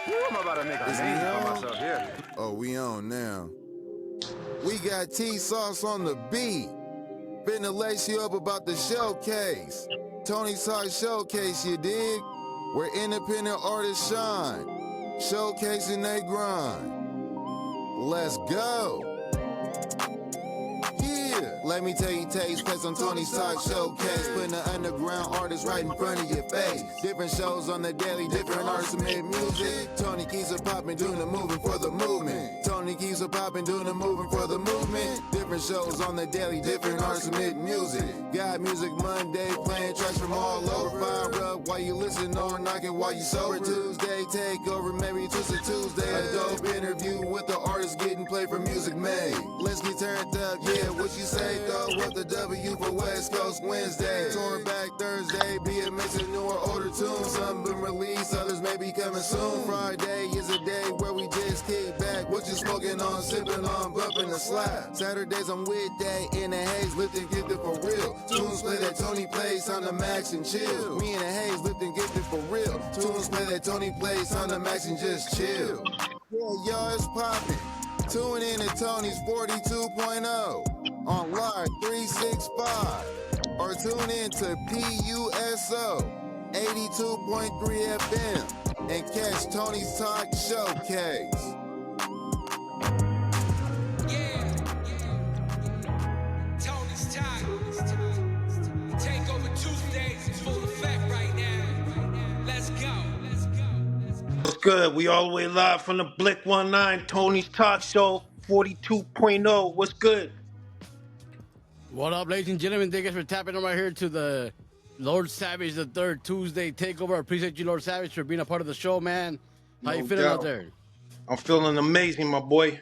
I'm about to make a Is we name for on? myself here. Oh, we on now. We got T-Sauce on the beat. Finna lace you up about the showcase. Tony's Talk Showcase, you dig? Where independent artists shine. Showcasing they grind. Let's go. Yeah, let me tell you taste, cause I'm Tony's Talk Showcase. Putting the underground artists right in front of your face. Different shows on the daily, different artists submit music. Tony keeps it poppin', doing the moving for the movement. Tony keeps it poppin', doing the moving for the movement. Different shows on the daily, different artists submit music. Got music Monday, playing tracks from all over. Fire up while you listen or knock it while you sober. Tuesday Takeover, maybe Twisted Tuesday. A dope interview with the artist getting played for music made. Let's get turned up, yeah, what you say though? What the W for West Coast Wednesday? Tour back Thursday, be a mix of newer, older tunes. Some been released, others may be coming soon. Friday is a day where we just kick back. What you smoking on, sipping on, bumping the slap. Saturdays I'm with that in the haze, lifting gifted for real. Tunes play that Tony plays on the max and chill. Me and the haze lifting gifted for real. Tunes play that Tony plays on the max and just chill. Yeah, y'all, it's poppin'. Tune in to Tony's 42.0 on Live 365 or tune in to PUSO 82.3 FM and catch Tony's Talk Showcase. Tony's Talk. Takeover Tuesdays is full effect right now. Let's go. What's good? We all the way live from the Blick 19, Tony's Talk Show 42.0. What's good? What up, ladies and gentlemen? Thank you for tapping on right here to the Lord Savage the Third Tuesday Takeover. I appreciate you, Lord Savage, for being a part of the show, man. How you feeling out there? I'm feeling amazing, my boy.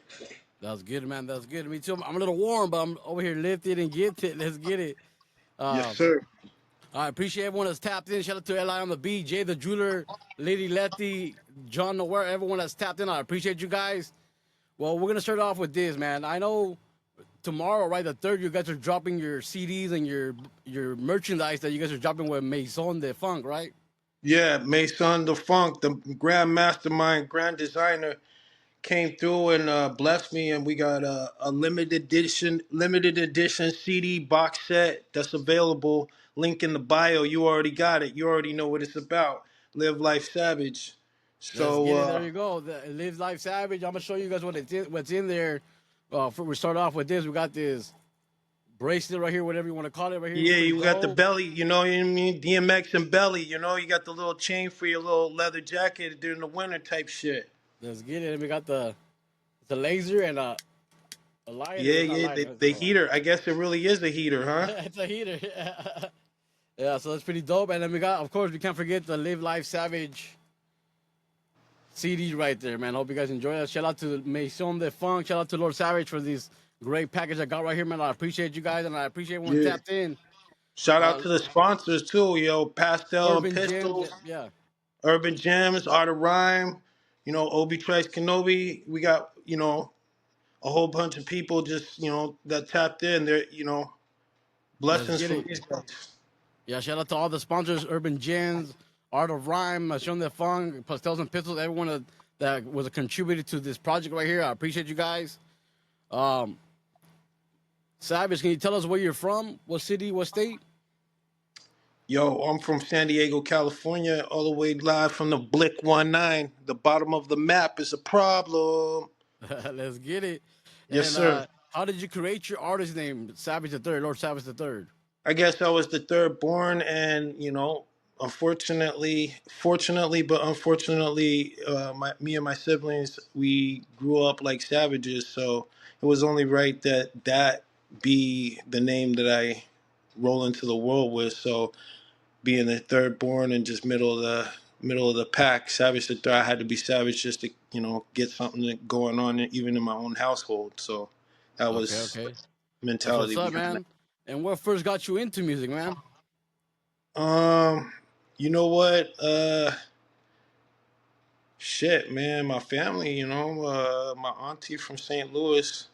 That's good, man. That's good. Me too. I'm a little warm, but I'm over here lifted and get it. Let's get it. Yes, sir. I appreciate everyone that's tapped in. Shout out to Li on the beat, Jay the Jeweler, Lady Letty, John Nowhere, everyone that's tapped in. I appreciate you guys. Well, we're gonna start off with this, man. I know tomorrow, right, the third, you guys are dropping your CDs and your merchandise that you guys are dropping with Maison de Funk, right? Yeah, Mason the Funk, the grand mastermind, grand designer, came through and blessed me, and we got a limited edition CD box set that's available. Link in the bio. You already got it. You already know what it's about. Live Life Savage. Let's So get it. There you go. The Live Life Savage. I'm gonna show you guys what's in there. We start off with this. We got this bracelet right here, whatever you want to call it, right here. yeah, Pretty you got the dope. belly. You know what I mean? DMX and belly. You know, you got the little chain for your little leather jacket during the winter type shit. Let's get it. And we got the laser and a lighter. Yeah, It's not yeah, lighter. the heater. I guess it really is a heater, huh? It's a heater. Yeah, so that's pretty dope. And then we got, of course, we can't forget the Live Life Savage CD right there, man. Hope you guys enjoy that. Shout out to Maison de Funk. Shout out to Lord Savage for this great package I got right here, man. I appreciate you guys, and I appreciate everyone Yeah. tapped in. Shout out Uh, to the sponsors too, yo. Pastel and Urban Gems, Pistols, yeah. Urban Gems, Art of Rhyme, Obi Trice Kenobi. We got, a whole bunch of people just, that tapped in. They're, Let's blessings get from it. these guys. Yeah, shout out to all the sponsors, Urban Gems, Art of Rhyme, Maison de Funk, Pastels and Pistols, everyone that was a contributor to this project right here. I appreciate you guys. Savage, can you tell us where you're from? What city, what state? Yo, I'm from San Diego, California, all the way live from the Blick 19. The bottom of the map is a problem. Let's get it. Yes, And sir. how did you create your artist name, Savage the Third, Lord Savage the Third? I guess I was the third born, and fortunately, but unfortunately, me and my siblings, we grew up like savages, so it was only right that be the name that I roll into the world with. So being the third born and just middle of the pack, savage the third, I had to be savage just to get something going on even in my own household. So that Okay, was okay. That's what's mentality up, behind man. And what first got you into music, man? that. You know what? Shit, man, my family. My auntie from St. Louis.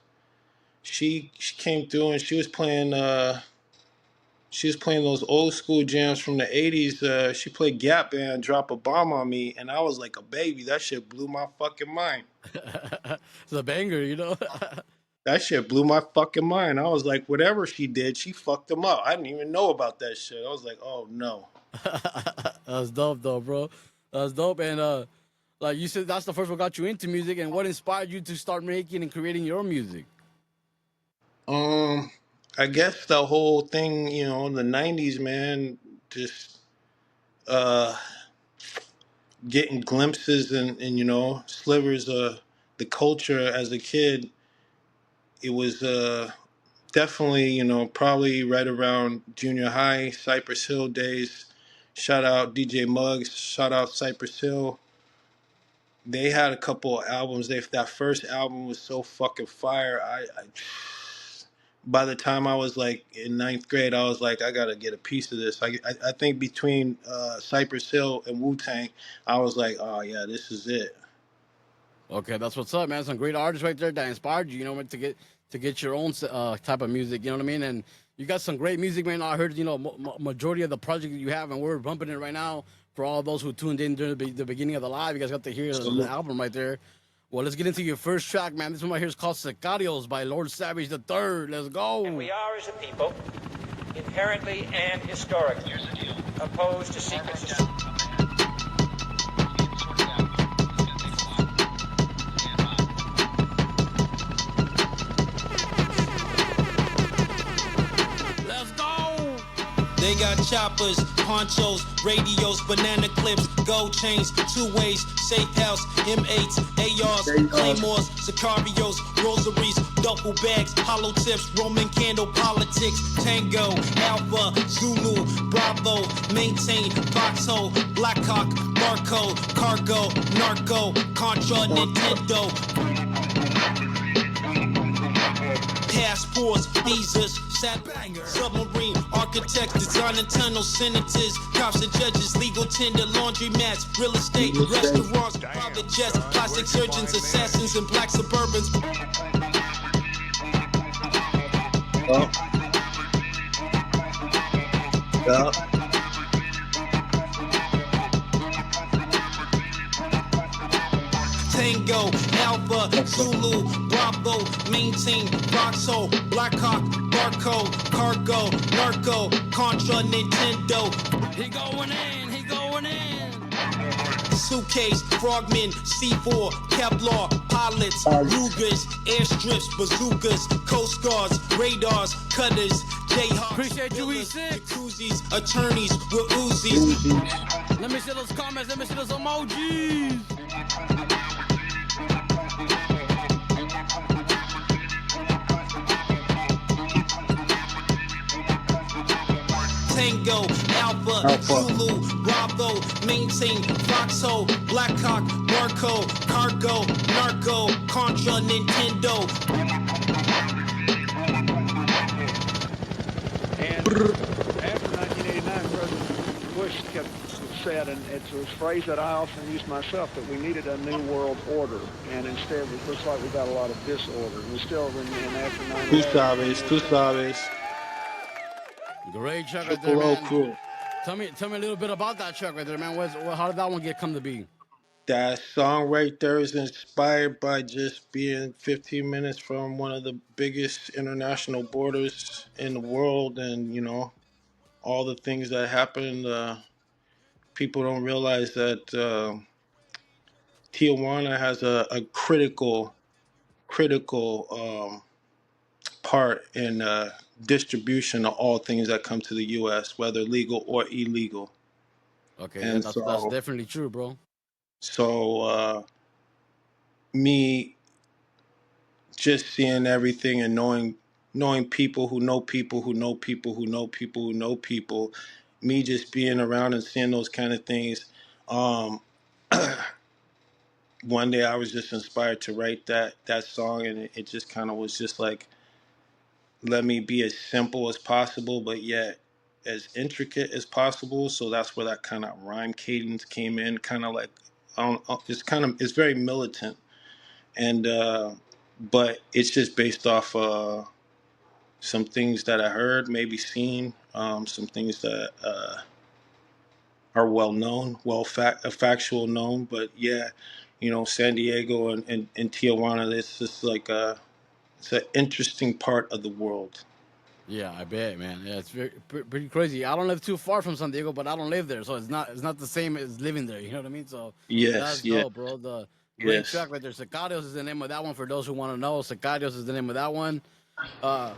She came through and she was playing. She was playing those old school jams from the '80s. She played Gap Band, "Drop a Bomb on Me," and I was like a baby. That shit blew my fucking mind. It's a banger, you know. That shit blew my fucking mind. I was like, whatever she did, she fucked them up. I didn't even know about that shit. I was like, oh no. That's dope, though, bro. That's dope. And like you said, that's the first one got you into music. And what inspired you to start making and creating your music? Um, I guess the whole thing, in the '90s, man, just uh, getting glimpses and slivers of the culture as a kid. It was definitely, probably right around junior high, Cypress Hill days. Shout out DJ Muggs. Shout out Cypress Hill. They had a couple of albums. That first album was so fucking fire. By the time I was like in ninth grade, I was like, I gotta get a piece of this. I think between Cypress Hill and Wu Tang, I was like, oh yeah, this is it. Okay, that's what's up, man. Some great artists right there that inspired you, to get your own type of music. You know what I mean? And you got some great music, man. I heard, majority of the project that you have, and we're bumping it right now for all those who tuned in during the beginning of the live. You guys got to hear the Salute. album right there. Well, let's get into your first track, man. This one right here is called Sicarios by Lord Savage the Third. Let's go. And we are, as a people, inherently and historically opposed to secret society. Let's go. They got choppers, ponchos, radios, banana clips, gold chains, two ways, safe house, M8s, ARs, claymores, Sicarios, rosaries, duffel bags, hollow tips, Roman candle politics, tango, alpha, Zulu, Bravo, maintain, foxhole, blackhawk, barcode, cargo, narco, contra, Nintendo. Passports, visas, submarine, architects, designing tunnels, senators, cops and judges, legal tender, laundry mats, real estate, restaurants, private jets, plastic surgeons, assassins, and black Suburbans. Yeah. Tango, Alpha, Zulu, Bravo, maintain, Foxhole, Blackhawk, Barcode, Cargo, Narco, Contra, Nintendo. He going in. He going in. Suitcase, Frogmen, C4, Kevlar, pilots, Rugers, airstrips, bazookas, Coast Guards, radars, cutters, Jayhawks, Appreciate you, killers, E6. jacuzzis, attorneys with Uzis. Let me see those comments. Let me see those emojis. Tango, Alpha, Zulu, Bravo, maintain, Foxhole, Blackhawk, Barcode, Cargo, Narco, Contra, Nintendo. And after 1989, President Bush said, and it's a phrase that I often use myself, that we needed a new world order, and instead it looks like we got a lot of disorder. We still remain after 9/11. Tú sabes. Great track right there, man. Tell me a little bit about that track right there, man. How did that one come to be? That song right there is inspired by just being 15 minutes from one of the biggest international borders in the world, and all the things that happened. People don't realize that Tijuana has a critical part in distribution of all things that come to the U.S., whether legal or illegal. Okay, yeah, And that's definitely true, bro. so me just seeing everything and knowing people who know people who know people who know people who know people, me just being around and seeing those kind of things. Um, one day I was just inspired to write that song, and it just kind of was just like, let me be as simple as possible, but yet as intricate as possible. So that's where that kind of rhyme cadence came in, kind of like, it's very militant, and but it's just based off some things that I heard, maybe seen, some things that are well known, factual known. But yeah, San Diego and Tijuana, it's just like it's an interesting part of the world. Yeah, I bet, man. Yeah, it's pretty crazy. I don't live too far from San Diego, but I don't live there, so it's not the same as living there. You know what I mean? So Yes, that's yeah, dope, bro. The great yes. track right there. Sicarios is the name of that one. For those who want to know, Sicarios is the name of that one. Uh,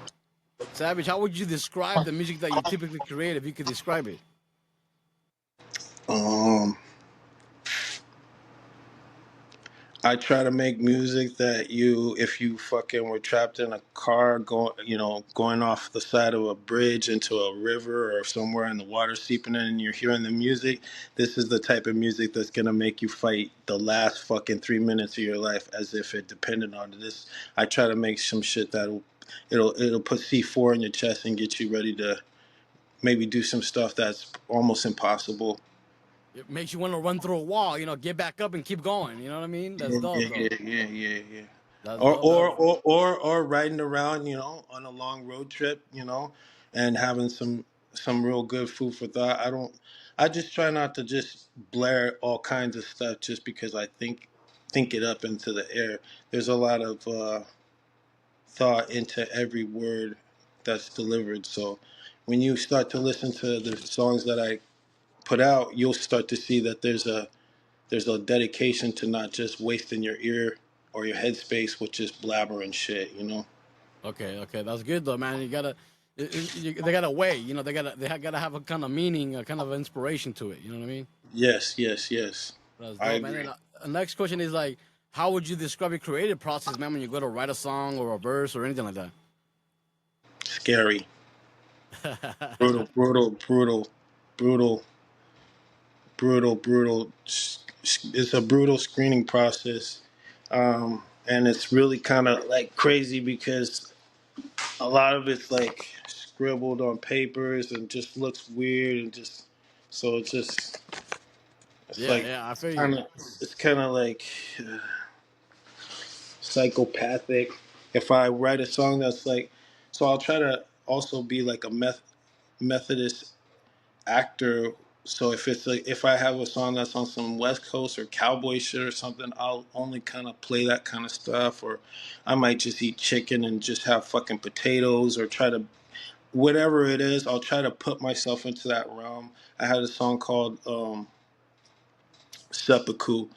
Savage, how would you describe the music that you typically create if you could describe it? Um, I try to make music that if you fucking were trapped in a car going off the side of a bridge into a river or somewhere and the water seeping in and you're hearing the music, this is the type of music that's gonna make you fight the last fucking 3 minutes of your life as if it depended on this. I try to make some shit it'll put C4 in your chest and get you ready to maybe do some stuff that's almost impossible. It makes you want to run through a wall, get back up and keep going. You know what I mean? That's Yeah, dope, though. yeah. That's Or dope. or riding around, on a long road trip, and having some real good food for thought. I just try not to just blare all kinds of stuff just because I think it up into the air. There's a lot of thought into every word that's delivered. So when you start to listen to the songs that I put out, you'll start to see that there's a dedication to not just wasting your ear or your headspace with just blabbering shit. Okay, that's good though, man. They gotta weigh, they gotta have a kind of meaning, a kind of inspiration to it. You know what I mean? Yes, yes, yes. That's I dope, man. agree. And the next question is like, how would you describe your creative process, man, when you go to write a song or a verse or anything like that? Scary. Brutal, brutal, brutal, brutal, brutal. It's a brutal screening process. And it's really kind of like crazy because a lot of it's like scribbled on papers and just looks weird and just so it's Yeah, like yeah, I feel you. it's kind of like psychopathic. If I write a song that's like, so I'll try to also be like a Methodist actor. So if I have a song that's on some West Coast or cowboy shit or something, I'll only kind of play that kind of stuff. Or I might just eat chicken and just have fucking potatoes or try to whatever it is. I'll try to put myself into that realm. I had a song called seppuku,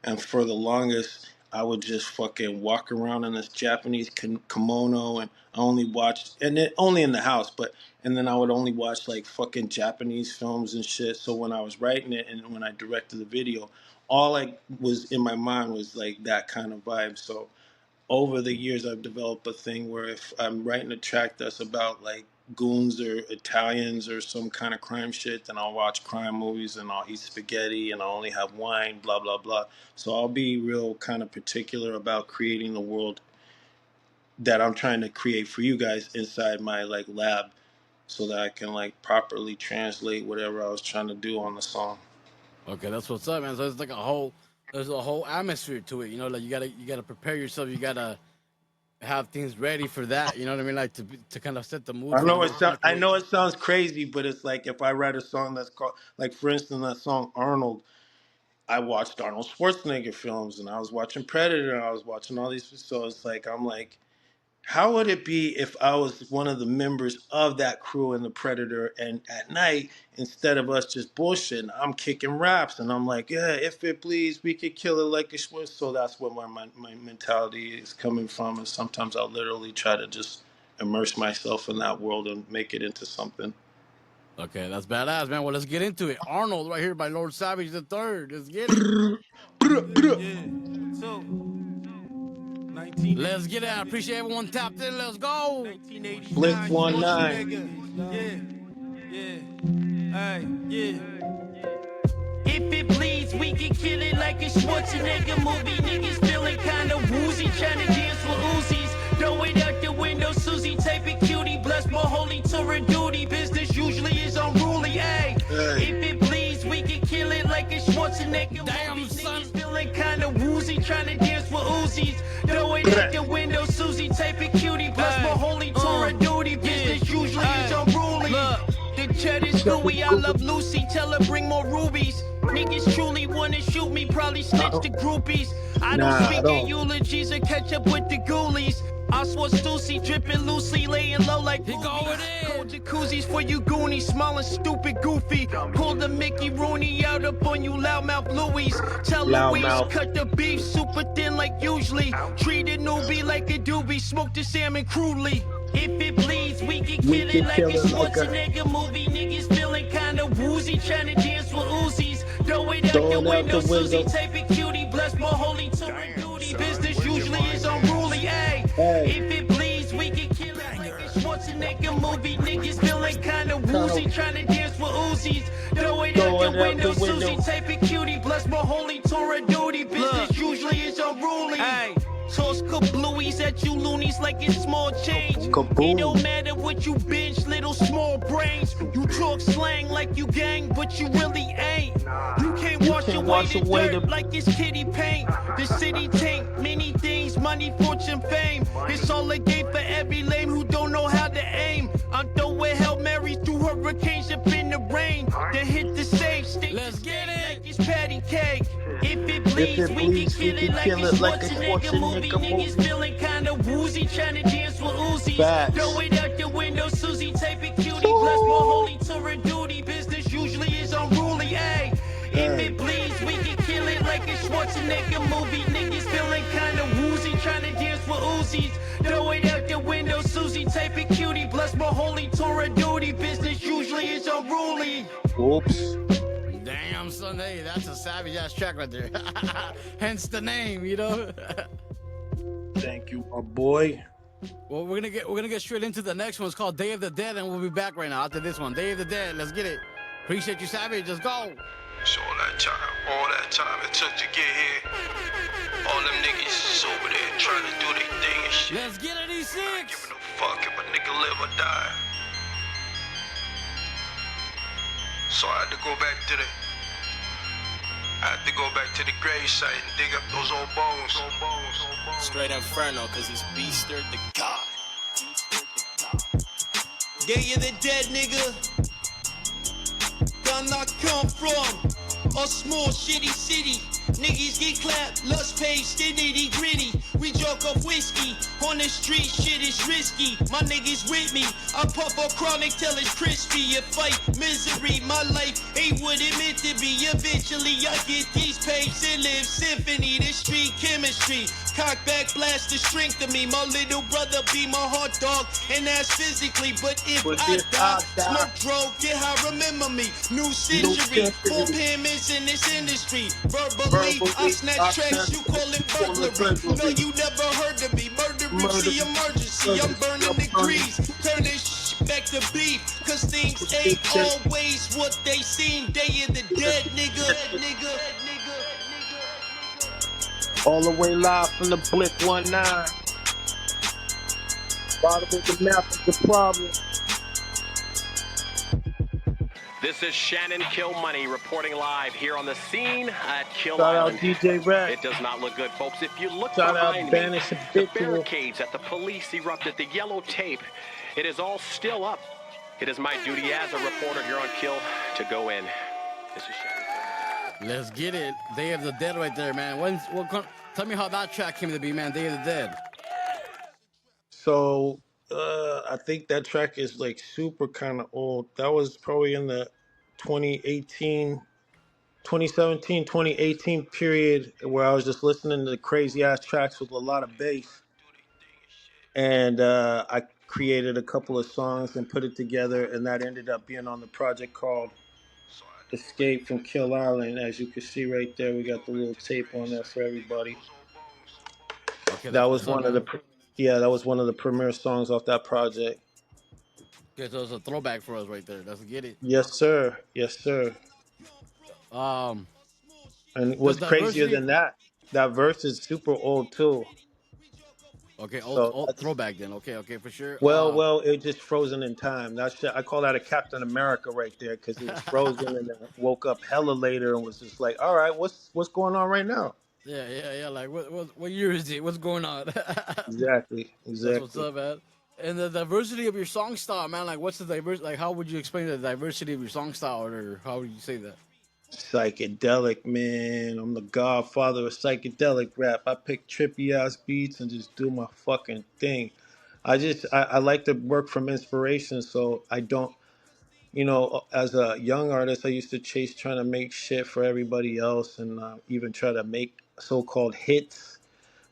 and for the longest, I would just fucking walk around in this Japanese kimono, and I only watched, and it only in the house, but and then I would only watch like fucking Japanese films and shit. So when I was writing it and when I directed the video, all I was in my mind was like that kind of vibe. So over the years I've developed a thing where if I'm writing a track that's about like goons or Italians or some kind of crime shit, then I'll watch crime movies and I'll eat spaghetti and I'll only have wine, blah blah blah. So I'll be real kind of particular about creating the world that I'm trying to create for you guys inside my like lab so that I can like properly translate whatever I was trying to do on the song. Okay, that's what's up, man. So it's like there's a whole atmosphere to it. Like you gotta prepare yourself. You gotta have things ready for that. You know what I mean? Like to kind of set the mood I for know what it you're trying sound, to I create. know it sounds crazy, but it's like if I write a song that's called, like for instance, that song Arnold. I watched Arnold Schwarzenegger films, and I was watching Predator, and I was watching all these. So it's like I'm like, how would it be if I was one of the members of that crew in the Predator, and at night instead of us just bullshitting, I'm kicking raps, and I'm like, yeah, if it please, we could kill it like a Schwarz. So that's where my mentality is coming from, and sometimes I'll literally try to just immerse myself in that world and make it into something. Okay, that's badass, man. Well, let's get into it. Arnold, right here by Lord Savage the Third. Let's get it. Yeah. So, Let's get it. I 1987, appreciate everyone tapped in. Let's go. 1989, Blitz 19. Schwarzenegger. Yeah. Hey, yeah. If it bleeds, we can kill it like a Schwarzenegger movie. Niggas feeling kinda woozy, trying to dance with Uzis. Throw it out the window, Susie, tape it cutie. Bless more holy Torah duty. Business usually is unruly, ayy. Hey. If it bleeds, we can kill it like a Schwarzenegger Damn, movie. son. Niggas feeling kinda woozy, trying to dance with Uzis. Throw it out the window, Susie, tape it cutie. Bless more holy Torah duty. Business usually is unruly. Look, gooey. I love Lucy, tell her bring more rubies. Niggas truly wanna shoot me, probably snitch to groupies. I don't Nah, I speak in don't. eulogies or catch up with the ghoulies. I swore Stussy, dripping loosely, laying low like He going Cold in. jacuzzis for you goonies, smiling stupid goofy. Pull the Mickey Rooney out up on you loudmouth Louis. Tell Louise, Loudmouth. cut the beef super thin like usually. Treat a newbie like a doobie, smoke the salmon crudely. If it bleeds, we can We kill it can like kill a it like a Schwarzenegger movie. Niggas feeling kinda woozy, trying to dance with Uzis. Throw it out the throwing out window, the Susie, window. tape it cutie, bless my holy touring duty. Business usually is unruly, ayy. Hey. If it bleeds, we can kill it like a Schwarzenegger movie. Niggas feeling kinda woozy, trying to dance with Uzis. Throw it out the window, Susie, tape it cutie, bless my holy touring duty. Business usually is unruly. Ayy. Toss kablooies at you loonies like it's small change. Kaboom. It don't matter what you binge, little small brains. You talk slang like you gang, but you really ain't. You can't wash away the dirt like it's kitty paint. The city tank, many things, money, fortune, fame. It's all a game for every lame who don't know how to aim. I'm throwing Hail Mary through hurricanes up in the rain. Then hit the stage, Let's get it. like it's patty cake. If it bleeds, we can kill it like a Schwarzenegger movie. Niggas feeling kinda woozy, trying to dance with Uzis. Facts. Throw it out the window, Susie, tape it cutie. Bless my holy tour of duty. Business usually is unruly, ayy. If it bleeds, we can kill it like a Schwarzenegger movie. Niggas feeling kinda woozy, trying to dance with Uzis. Throw it out the window, Susie, tape it cutie. Bless my holy tour of duty. Business usually is unruly. Oops. Damn, son, hey, that's a savage ass track right there. Hence the name, you know. Thank you, my boy. Well, we're gonna get straight into the next one. It's called Day of the Dead, and we'll be back right now after this one. Day of the Dead. Let's get it. Appreciate you, Savage. Let's go. So all that time it took to get here, all them niggas is over there trying to do their thing and shit. Let's get it, E6. I ain't giving no fuck if a nigga live or die. So I had to go back to the grave site and dig up those old bones. Straight inferno, cause it's Beaster the God. Day of the dead, nigga. Down I come from a small shitty city. Niggas get clapped, lust page, still nitty gritty. We joke off whiskey, on the street shit is risky. My niggas with me, I puff a chronic till it's crispy. A fight, misery, my life ain't what it meant to be. Eventually I get these pages and live symphony. The street chemistry, cock back, blast the strength of me. My little brother be my hot dog, and that's physically. But if I die, smoke drove, get how remember me. New century, full payments in this industry. Verbally, I snatch tracks, you call it burglary. No, you never heard of me. Murder, emergency, I'm burning degrees. Turn this shit back to beef, cause things ain't always what they seem. Day of the dead, nigga. All the way live from the Blick 19. Bottom of the map is the problem. This is Shannon Kill Money reporting live here on the scene at Kill Shout Island. out DJ Rat. It does not look good, folks. If you look Shout out behind Banish me, Habitual. the barricades that the police erupted, the yellow tape, it is all still up. It is my duty as a reporter here on Kill to go in. This is Shannon Kill Money. Let's get it. Day of the Dead right there, man. Tell me how that track came to be, man. Day of the Dead. So I think that track is like super kind of old. That was probably in the 2017, 2018 period where I was just listening to crazy ass tracks with a lot of bass. And I created a couple of songs and put it together, and that ended up being on the project called Escape from Kill Island. As you can see right there, we got the little tape on there for everybody. Okay, That was one of the premier songs off that project. Okay, so it's a throwback for us right there. Let's get it. Yes, sir. Yes, sir. And what's crazier than that verse is super old too. Okay, So old throwback then. Okay, for sure. Well, it just frozen in time. That's I call that a Captain America right there, because it was frozen and then woke up hella later and was just like, all right, what's going on right now? Yeah. Like what year is it? What's going on? Exactly. That's what's up, man. And the diversity of your song style, man. Like, what's the diverse? Like, how would you explain the diversity of your song style, or how would you say that? Psychedelic, man. I'm the godfather of psychedelic rap. I pick trippy ass beats and just do my fucking thing. I like to work from inspiration, so I don't, as a young artist, I used to chase trying to make shit for everybody else and even try to make so-called hits.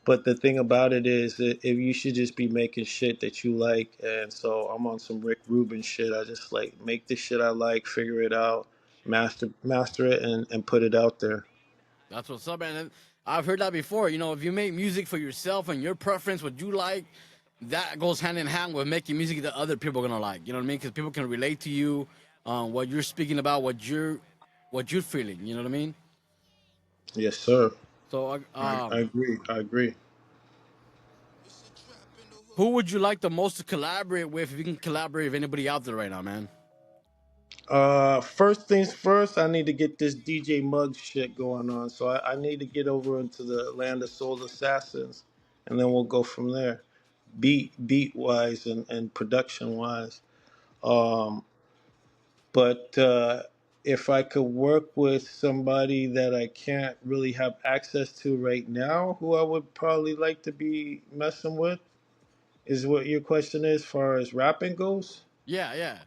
But the thing about it is that if you should just be making shit that you like, and so I'm on some Rick Rubin shit. I just like make the shit I like, figure it out, master it, and put it out there. That's what's up, man. And I've heard that before. If you make music for yourself and your preference, what you like, that goes hand in hand with making music that other people are gonna like. You know what I mean? Because people can relate to you, what you're speaking about, what you're feeling. You know what I mean? Yes, sir. So, I agree. I agree. who would you like the most to collaborate with? If you can collaborate with anybody out there right now, man. First things first, I need to get this DJ Muggs shit going on. So I need to get over into the land of soul assassins, and then we'll go from there. Beat wise and production wise. Um, but if I could work with somebody that I can't really have access to right now, who I would probably like to be messing with, is what your question is, as far as rapping goes. Yeah, yeah.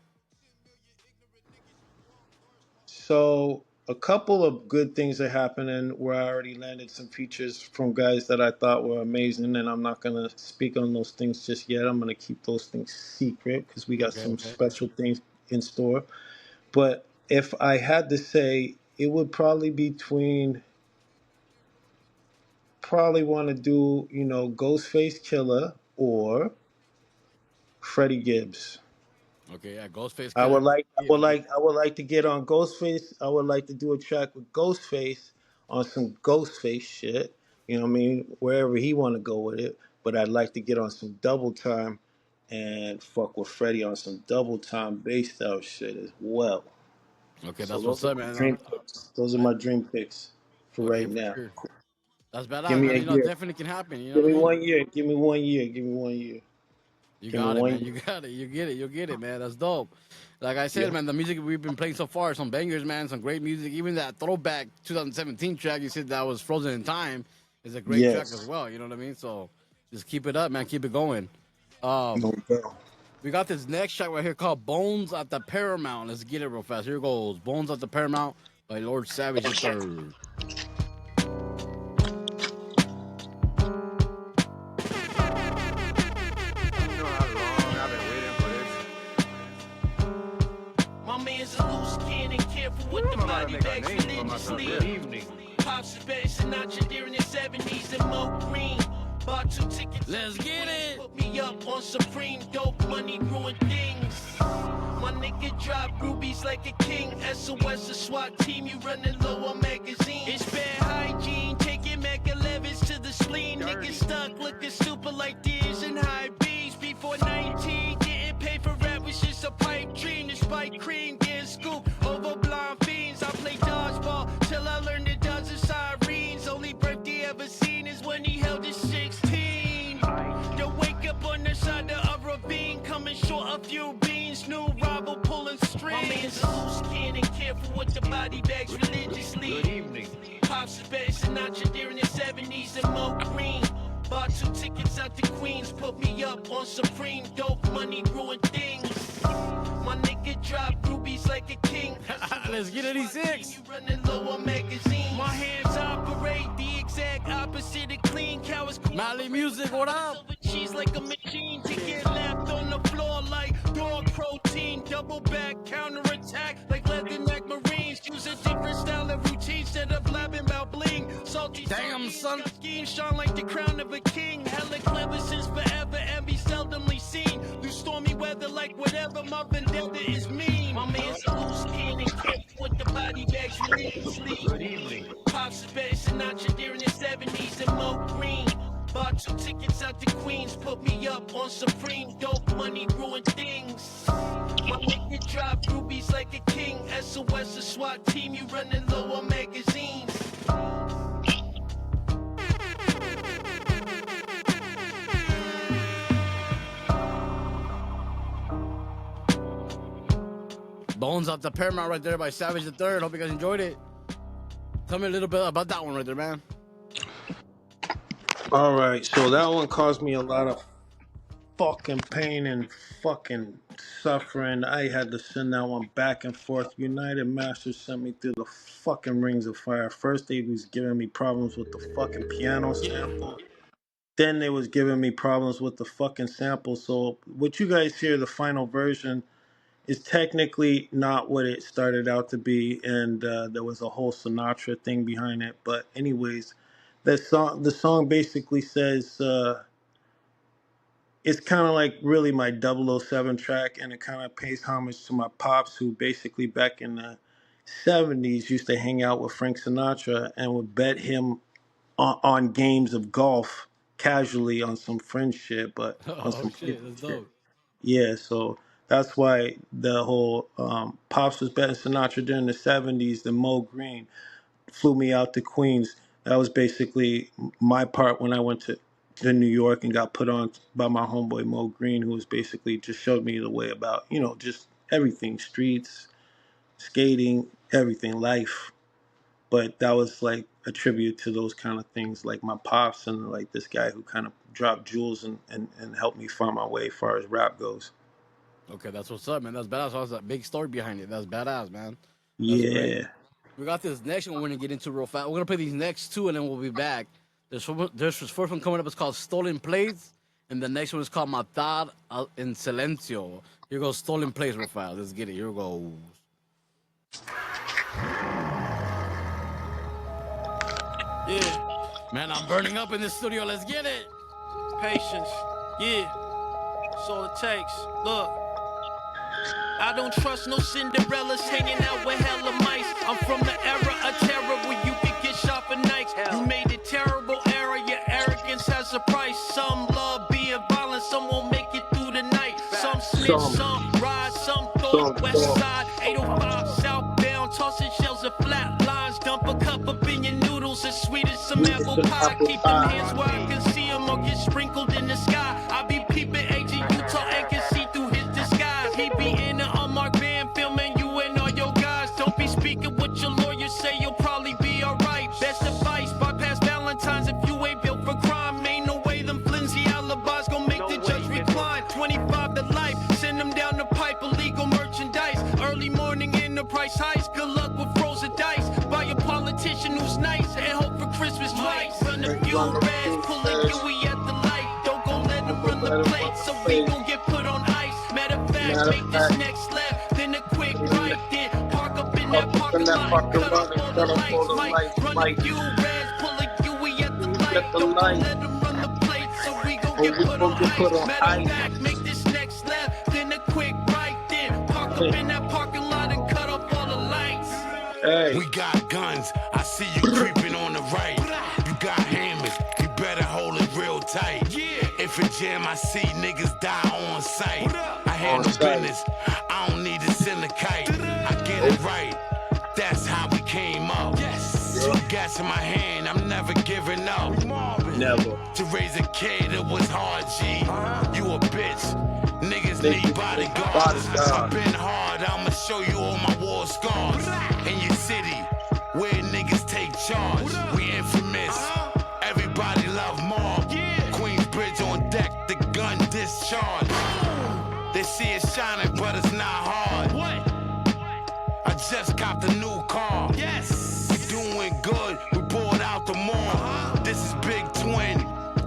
So a couple of good things are happening where I already landed some features from guys that I thought were amazing, and I'm not gonna speak on those things just yet. I'm gonna keep those things secret because we got Okay, some okay. special things in store. But if I had to say, it would probably be between probably want to do Ghostface Killer or Freddie Gibbs. Okay, yeah. Ghostface I Killer. would like, I would Yeah, like, I would like to get on Ghostface. I would like to do a track with Ghostface on some Ghostface shit. You know what I mean? Wherever he want to go with it. But I'd like to get on some double time and fuck with Freddie on some double time based out shit as well. okay, So that's those what's are up, my man. dream picks. Those are I, my dream picks for okay, right for now. sure. That's Give badass, me man. a year. Definitely can happen. You know Give what I me mean? 1 year. Give me 1 year. Give me 1 year. You Give me got it, one man. You year. got it. You get it. You get it, man. That's dope. Like I said, Yeah. man, the music we've been playing so far, some bangers, man, some great music. Even that throwback 2017 track you said that was Frozen in Time is a great track as Yes. well. You know what I mean? So just keep it up, man. Keep it going. No doubt. We got this next track right here called Bones at the Paramount. Let's get it real fast. Here goes Bones at the Paramount by Lord Savage the Third. My man's a loose cannon, careful with the body bags religiously. Pops is better Sinatra during the 70s and Mo Green. Bought 2 tickets. Let's get it. Put me up on Supreme, dope money, ruin things. My nigga drop rubies like a king. SOS, a SWAT team, you running low on magazines. It's bad hygiene, taking Mac 11s to the spleen. Niggas stuck looking stupid like these and high B's. Before 19, getting paid for rap was just a pipe dream. The spike cream, getting scooped over blind fiends. I play dodgeball till I learned the dodge of sirens. Only birthday ever seen is when he held his 16. To wake up on the side of a ravine, coming short a few beans. New rival pulling strings. My man's a loose cannon, careful with the body bags religiously. Good evening. Pops is better Sinatra during the 70s and Mo Green. Bought 2 tickets out to Queens, put me up on Supreme, dope money, ruin things. My nigga drop rubies like a king. Let's get it, E6. You running low on magazines. My hands operate the exact opposite of clean. Cowards Mali Music, what up? cheese like a machine to get left on the floor like dog protein. Double back, counterattack like leatherneck Marines. Use a different style of routine instead of blabbing about bling. Salty, Damn, son. Scheme shine like the crown of a king. Hella clever since forever and be seldomly seen. Through stormy weather like whatever my vendetta is mean. My man's a loose cannon, kept with the body bags religiously. Good evening. Pops is better Sinatra during the 70s and Mo Green. Bought 2 tickets out to Queens, put me up on Supreme, dope money, ruin things. My nigga drop rubies like a king. SOS, a SWAT team, you running low on magazines. Bones Out the Paramount right there by Savage the Third. Hope you guys enjoyed it. Tell me a little bit about that one right there, man. All right, so that one caused me a lot of fucking pain and fucking suffering. I had to send that one back and forth. United Masters sent me through the fucking rings of fire. First, they was giving me problems with the fucking piano sample. Then they was giving me problems with the fucking sample. So what you guys hear, the final version, is technically not what it started out to be, and there was a whole Sinatra thing behind it. But anyways, the song basically says. It's kind of like really my 007 track, and it kind of pays homage to my pops, who basically back in the 70s used to hang out with Frank Sinatra and would bet him on games of golf casually on some friend shit, but on Oh some shit, playful that's shit. dope. Yeah, so that's why the whole pops was betting Sinatra during the 70s. The Mo Green flew me out to Queens. That was basically my part when I went to New York and got put on by my homeboy Mo Green, who was basically just showed me the way about, just everything, streets, skating, everything, life. But that was like a tribute to those kind of things, like my pops and like this guy who kind of dropped jewels and helped me find my way as far as rap goes. Okay, that's what's up, man. That's badass. That's a big story behind it. That's badass, man. That's great. Yeah. We got this next one we're gonna get into real fast. We're gonna play these next two and then we'll be back. There's this first one coming up. It's called Stolen Plays, and the next one is called Matar en Silencio. Here goes Stolen Plays real fast. Let's get it. Here goes. Yeah, man, I'm burning up in this studio. Let's get it. Patience, yeah, that's all it takes. Look, I don't trust no Cinderellas hanging out with hella mice. I'm from the era of terror where you could get shot for nights. You made a terrible error, your arrogance has a price. Some love being violent, some won't make it through the night. Some snitch, some ride, some thought. West side, 805 southbound, tossing shells of flat lines. Dump a cup up in your noodles as sweet as some apple pie. Keep them hands where I can see them or get sprinkled in the sky. I be peeping agent Utah and can see through his disguise. He be in an unmarked van filming you and all your guys. Don't be speaking what your lawyers say, you'll probably be alright. Best advice, bypass Valentine's if you ain't built for crime. Ain't no way them flimsy alibis gon' make the judge recline. 25 to life, send them down the pipe, illegal merchandise. Early morning in the price heist, good luck with frozen dice. Buy a politician who's nice and hope for Christmas twice. Run a few reds, pull a Huey at the light. Don't go let them run the plate, so we gon' get put on ice. Matter of fact, make this next left, then a quick right, then park up in that parking lot, cut off all the lights. Mike, run a few reds, pull a Huey at the light. Don't go let them run the plate, so we gon' get put on ice. Matter of fact, make this next left, then a quick right, then park up in that parking lot and cut off all the lights. Hey. We got guns, I see you creeping on the right. You got hammers, you better hold it real tight. If a jam, I see niggas die on sight. I handle business, I don't need to send a kite. I get it right, that's how we came up. Two gas in my hand, I'm never giving up. Never. To raise a kid, it was hard, G. You a bitch, niggas need bodyguards. I've been hard, I'ma show you all my war scars. In your city, where niggas take charge. We infamous, everybody love mob. Queensbridge on deck, the gun discharge. They see it shining, but it's not hard. I just copped a new car. We doing good, we bought out the mall. This is Big Twin,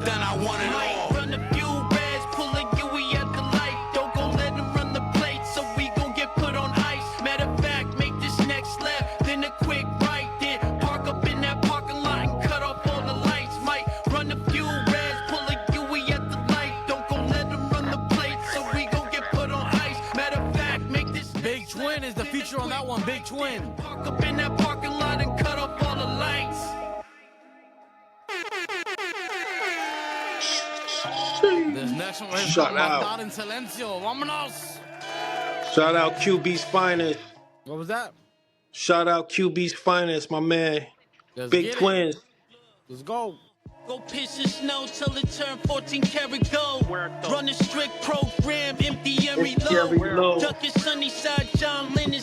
then I want it all. Run a few reds, pull a Huey at the light. Don't go let them run the plate, so we gon' get put on ice. Matter of fact, make this next left, then a quick right, then park up in that parking lot and cut off all the lights. Might run a few reds, pull a Huey at the light. Don't go let them run the plate, so we gon' get put on ice. Matter of fact, make this Big Twin is the feature on that one. Big Twin. park up in that parking lot and cut off all the lights. This next one is Shout called out. Matar en Silencio. Vámonos. Shout out QB's finest. What was that? Shout out QB's finest, my man. Let's Big get it. Twins. Let's go. Go pitch the snow till it turn 14 karat gold. Run a strict program, empty and Empty and reload. reload. Duck is Sunnyside, John Lennon,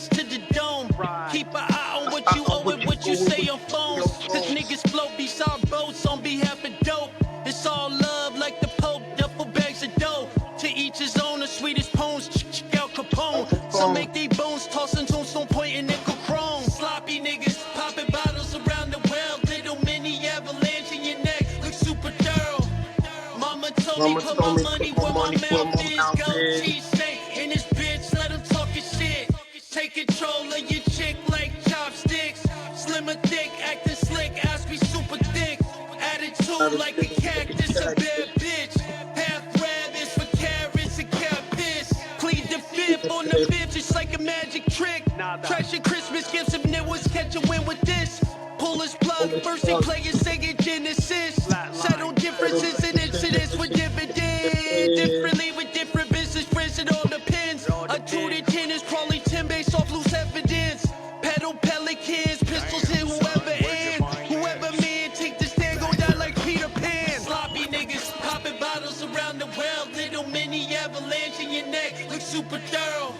fool like a cactus, a bad bitch. Half rabbits for carrots and catfish. Plead the fifth on the fifth, just like a magic trick. Treasure Christmas gifts if niggas catch a win with this. Pull his plug, first they play his Sega Genesis. Settle differences and incidents with dividend. Differently with different business friends, it all depends. A 2 to 10 is probably 10 based off loose evidence. Pedal pelicans, pistols hit whoever in. Whoever man, take the stand, go down like Peter Pan. Sloppy niggas popping bottles around the world. Little mini avalanche in your neck, look super thorough.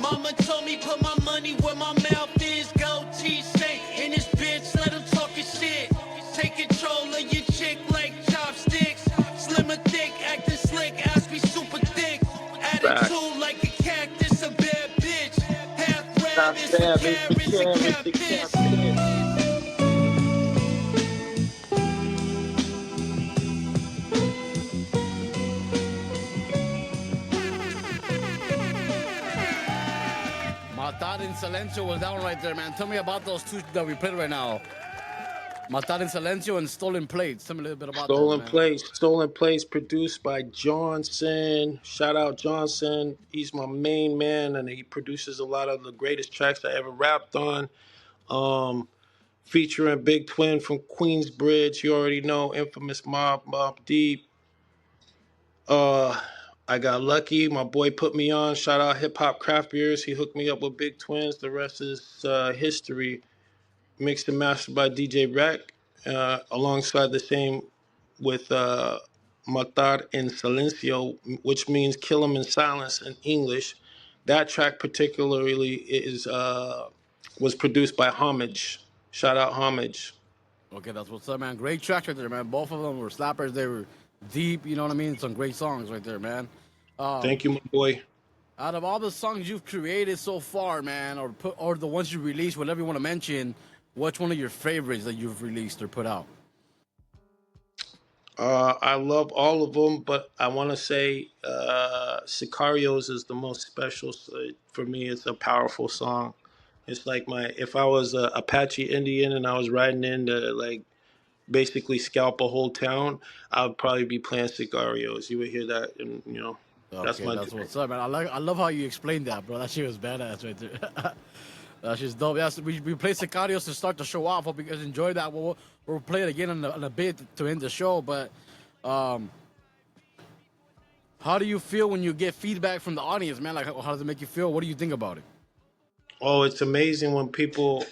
Mama told me put my money where my mouth is. Gold T-Saint in this bitch, let him talk his shit. Take control of your chick like chopsticks. Slim or thick, acting slick, ass be super thick. Attitude like a cactus, a bad bitch. Half rabbits for carrots and catfish. Matar en Silencio was that one right there, man. Tell me about those two that we played right now. Matar en Silencio and Stolen Plates. Tell me a little bit about Stolen Plates produced by Johnson. Shout out Johnson. He's my main man, and he produces a lot of the greatest tracks I ever rapped on. Featuring Big Twin from Queensbridge. You already know, infamous Mob Deep. I got lucky. My boy put me on. Shout out Hip Hop Craft Beers. He hooked me up with Big Twins. The rest is history. Mixed and mastered by DJ Rec, alongside the same with Matar en Silencio, which means kill him in silence in English. That track particularly is was produced by Homage. Shout out Homage. Okay, that's what's up, man. Great tracks right there, man. Both of them were slappers. They were deep, you know what I mean? Some great songs right there, man. Thank you, my boy. Out of all the songs you've created so far, man, or the ones you released, whatever you want to mention, what's one of your favorites that you've released or put out? I love all of them, but I want to say Sicarios is the most special. So for me, it's a powerful song. It's like if I was a Apache Indian and I was riding in to like basically scalp a whole town, I would probably be playing Sicarios. You would hear that, and that's Okay, my. that's what's up, man. I love how you explained that, bro. That shit was badass right there. That's just dope. Yeah, so we played Sicarios to start the show off. Hope you guys enjoyed that. We'll play it again in a bit to end the show. But how do you feel when you get feedback from the audience, man? Like, how does it make you feel? What do you think about it? Oh, it's amazing when people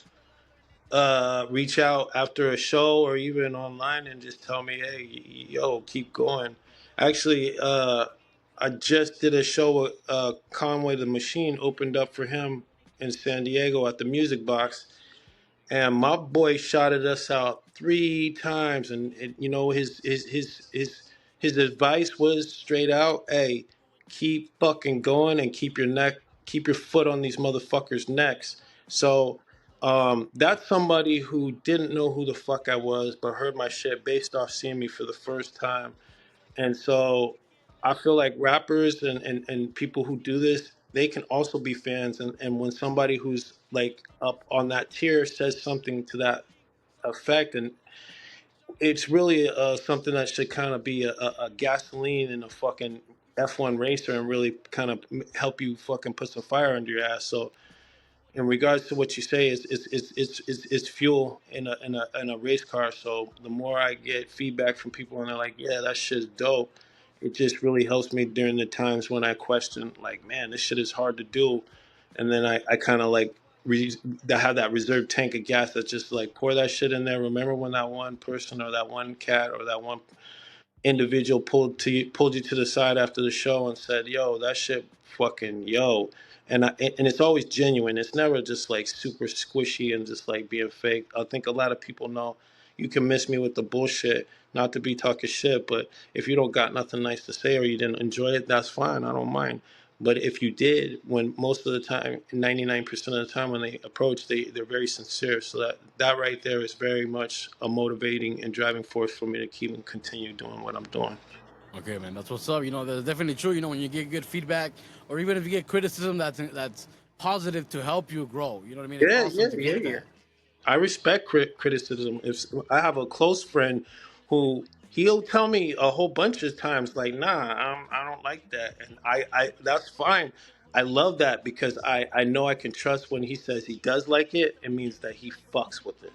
reach out after a show or even online and just tell me, "Hey, yo, keep going." Actually, I just did a show with Conway the Machine. Opened up for him in San Diego at the Music Box, and my boy shouted us out 3 times. And his advice was straight out, "Hey, keep fucking going and keep your foot on these motherfuckers' necks." So that's somebody who didn't know who the fuck I was, but heard my shit based off seeing me for the first time. And so I feel like rappers and people who do this, they can also be fans. And when somebody who's like up on that tier says something to that effect, and it's really something that should kind of be a gasoline in a fucking F1 racer and really kind of help you fucking put some fire under your ass. So in regards to what you say, it's fuel in a race car. So the more I get feedback from people and they're like, "Yeah, that shit's dope," it just really helps me during the times when I question, like, "Man, this shit is hard to do," and then I kind of like have that reserved tank of gas that just like pour that shit in there. Remember when that one person or that one cat or that one individual pulled you to the side after the show and said, "Yo, that shit fucking yo," and it's always genuine. It's never just like super squishy and just like being fake. I think a lot of people know you can miss me with the bullshit, not to be talking shit, but if you don't got nothing nice to say or you didn't enjoy it, that's fine. I don't mind. But if you did, when most of the time, 99% of the time when they approach, they're very sincere. So that right there is very much a motivating and driving force for me to keep and continue doing what I'm doing. Okay, man, that's what's up. That's definitely true. When you get good feedback, or even if you get criticism that's positive to help you grow. You know what I mean? It's awesome to get that. I respect criticism. If I have a close friend who he'll tell me a whole bunch of times like, nah, I don't like that, and I that's fine. I love that because I know I can trust when he says he does like it. It means that he fucks with it.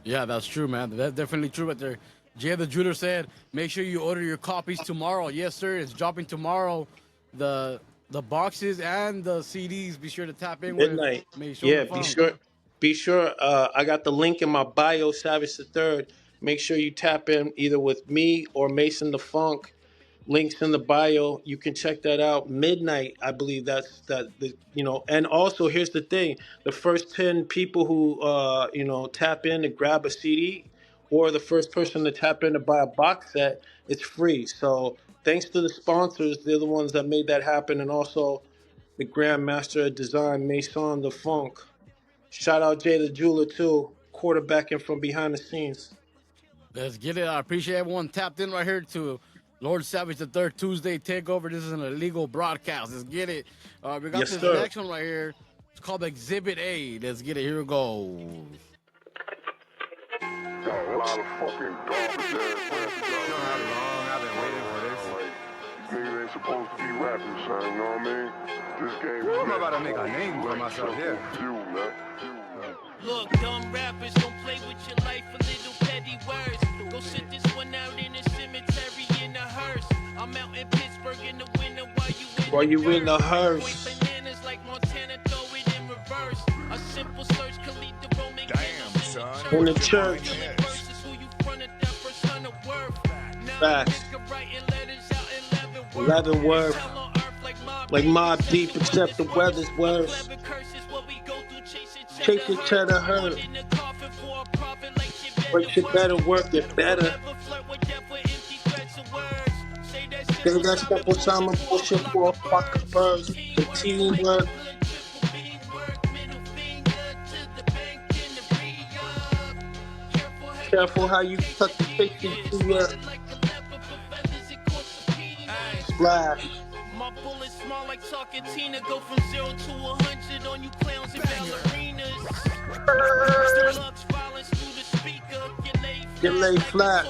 Yeah, that's true, man. That's definitely true right there. Jay the Jeweler said, make sure you order your copies tomorrow. Yes, sir. It's dropping tomorrow. The the boxes and the CDs. Be sure to tap in with Midnight. Mason the Yeah, be Funk. sure. Be sure. I got the link in my bio, Savage the Third. Make sure you tap in either with me or Mason the Funk. Links in the bio. You can check that out. Midnight, I believe that's that. And also here's the thing: the first 10 people who tap in to grab a CD, or the first person to tap in to buy a box set, it's free. So thanks to the sponsors, they're the ones that made that happen, and also the Grand Master of Design, Mason the Funk. Shout out Jay the Jeweler too, quarterbacking from behind the scenes. Let's get it. I appreciate everyone tapped in right here to Lord Savage the Third Tuesday Takeover. This is an illegal broadcast. Let's get it. We got Yes, this sir. next one right here. It's called Exhibit A. Let's get it. Here it goes. Got a lot of fucking garbage ass rappers out here. You know how long I've been waiting for this? Like, these niggas ain't supposed to be rapping, son, you know what I mean? This game is I'm about to make a name for myself here. You, man. Look, dumb rappers don't play with your life for little petty words. Go sit this one out in the cemetery in a hearse. I'm out in Pittsburgh in the winter while you in the dirt. Point bananas like Montana, throw it in reverse. A simple search can lead to Roman candles In in the the church. church. Versus who you fronted that first ton of worth. Now Facts. nigga writing letters out in Leavenworth. Hell on earth like Like Mob Deep, except the weather's worse. Chasing cheddar hurt. But you better work it better. Say that simple time of bullshit for a fucking birds. Some teamwork. Careful how you tuck the picture to your splash. My bullets small like talking Tina. Go from 0 to 100 on you clowns and ballerinas. Deluxe violence through the speaker. Get laid flat.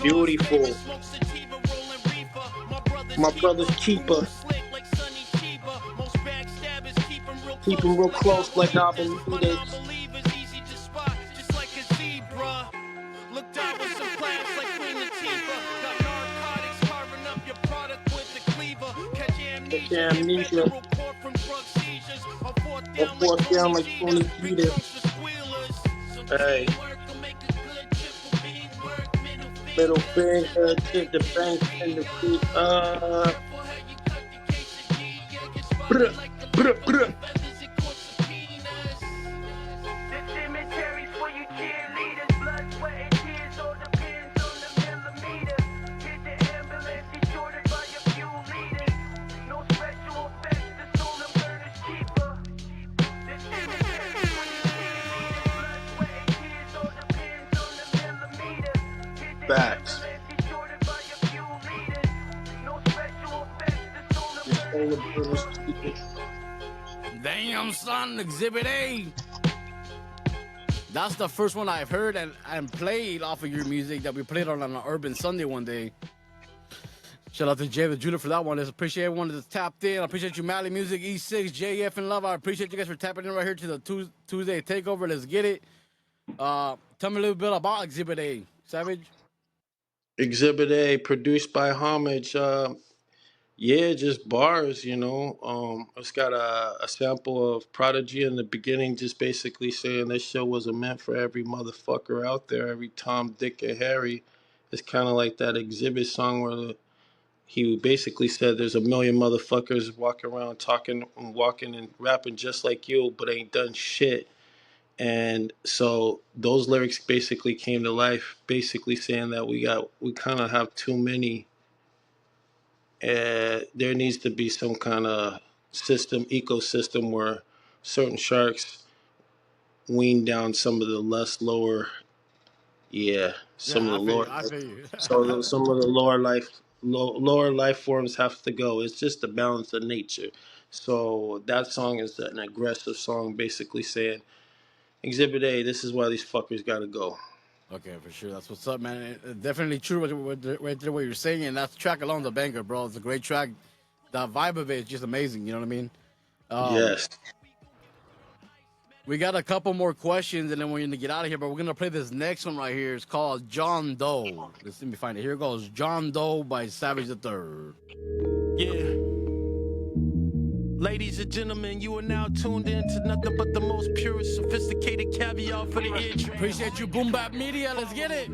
Beautiful. My brother's keeper. Keep him real close like I believe it. Looked out with some class like Queen Latifah. Got narcotics carving up your product with the cleaver. Catch amnesia. Report from drug seizures. Or fourth down like Tony Peter. Hey. Middle finger to the bank and the feet. Bruh. Facts. Damn, son, Exhibit A. That's the first one I've heard and played off of your music that we played on an Urban Sunday one day. Shout out to Jay the Jeweler for that one. I appreciate everyone that's tapped in. I appreciate you, Mally Music, E6, JF, and Love. I appreciate you guys for tapping in right here to the Tuesday Takeover. Let's get it. Tell me a little bit about Exhibit A, Savage. Exhibit A, produced by Homage. Yeah, just bars, It's got a sample of Prodigy in the beginning, just basically saying this show wasn't meant for every motherfucker out there, every Tom, Dick, and Harry. It's kind of like that Exhibit song where he basically said there's a million motherfuckers walking around talking and walking and rapping just like you, but ain't done shit. And so those lyrics basically came to life, basically saying that we kind of have too many. There needs to be some kind of ecosystem where certain sharks wean down some of the less lower, some of the lower. I feel you. So some of the lower life forms have to go. It's just the balance of nature. So that song is an aggressive song, basically saying Exhibit A. This is why these fuckers gotta go. Okay, for sure. That's what's up, man. Definitely true right there what you're saying, and that track alone, the banger, bro. It's a great track. The vibe of it is just amazing. You know what I mean? Yes. We got a couple more questions, and then we're gonna get out of here. But we're gonna play this next one right here. It's called John Doe. Let me find it. Here it goes. John Doe by Savage the Third. Yeah. Ladies and gentlemen, you are now tuned in to nothing but the most purest, sophisticated caviar for the ear. Appreciate you, Boom Bap Media. Let's get it.